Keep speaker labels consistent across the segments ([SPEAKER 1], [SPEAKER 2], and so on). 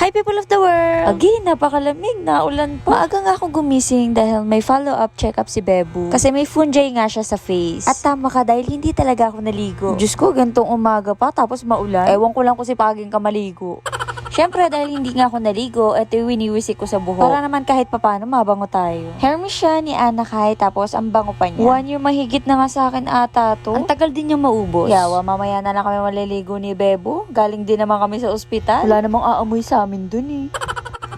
[SPEAKER 1] Hi people of the world! Again, napakalamig na ulan pa. Maaga nga akong gumising dahil may follow-up check-up si Bebu. Kasi may fungi nga siya sa face. At tama ka dahil hindi talaga ako naligo. Diyos ko, gantong umaga pa tapos maulan. Ewan ko lang kung si Paging ka maligo. Siyempre, dahil hindi nga ako naligo, ito yung winiwisik ko sa buhok. Para naman kahit papano, mabango tayo. Hermes siya ni Anna Kai, tapos ang bango pa niya. 1 year mahigit na nga sa akin ata to. Ang tagal din niyang maubos. Yawa, mamaya na lang kami maliligo ni Bebo. Galing din naman kami sa ospital. Wala namang aamoy sa amin dun eh.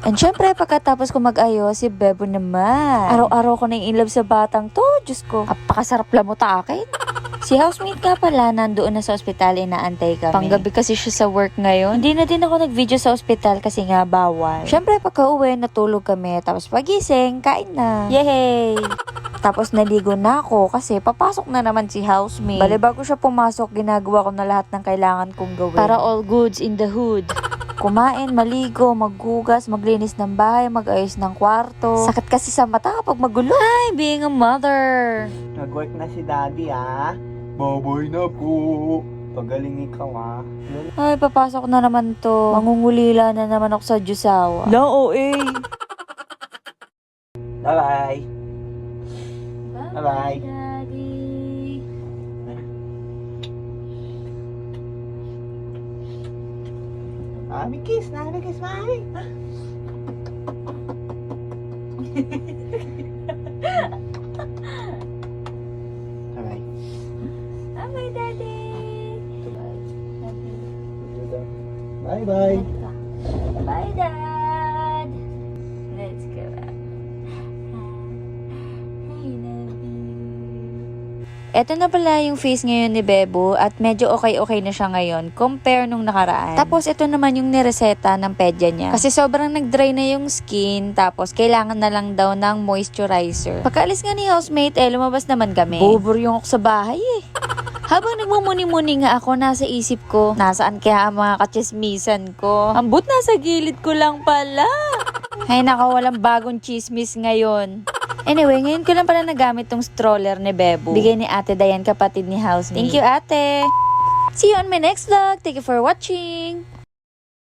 [SPEAKER 1] And syempre, pagkatapos ko mag-ayos, si Bebo naman. Araw-araw ko na in love sa batang to. Diyos ko, apakasarap lamutakin. Si housemate nga pala, nandoon na sa ospital, inaantay kami. Panggabi kasi siya sa work ngayon. Hindi na din ako nag-video sa ospital kasi nga bawal. Syempre, pagka-uwi, natulog kami. Tapos pagising, kain na. Yay! Tapos naligo na ako kasi papasok na naman si housemate. Bale, bago siya pumasok, ginagawa ko na lahat ng kailangan kong gawin. Para all goods in the hood. Kumain, maligo, maghugas, maglinis ng bahay, mag-ayos ng kwarto. Sakit kasi sa mata kapag magulo. Hi, being a mother.
[SPEAKER 2] Nag-work na si daddy Baboy na po. Pagaling ikaw
[SPEAKER 1] Ay, papasok na naman to. Mangungulila na naman ako sa Diyosawa. No,
[SPEAKER 2] Bye-bye. Bye-bye.
[SPEAKER 1] Daddy.
[SPEAKER 2] Mami kiss, mami kiss, mami. Bye-bye.
[SPEAKER 1] Bye, Daddy.
[SPEAKER 2] Bye-bye.
[SPEAKER 1] Bye, Dad. Let's go out. Hey, Daddy. Eto na pala yung face ngayon ni Bebo at medyo okay na siya ngayon compare nung nakaraan. Tapos ito naman yung nireseta ng pedya niya. Kasi sobrang nag-dry na yung skin tapos kailangan na lang daw ng moisturizer. Pagkaalis nga ni housemate, lumabas naman kami. Buburyong ako sa bahay eh. Habang nagmumuni-muni nga ako, nasa isip ko, nasaan kaya ang mga kachismisan ko? Ambot nasa gilid ko lang pala. Ay naka, walang bagong chismis ngayon. Anyway, ngayon ko lang pala nagamit tong stroller ni Bebo. Bigay ni Ate Dayan, kapatid ni housemate. Thank you, Ate! See you on my next vlog. Thank you for watching!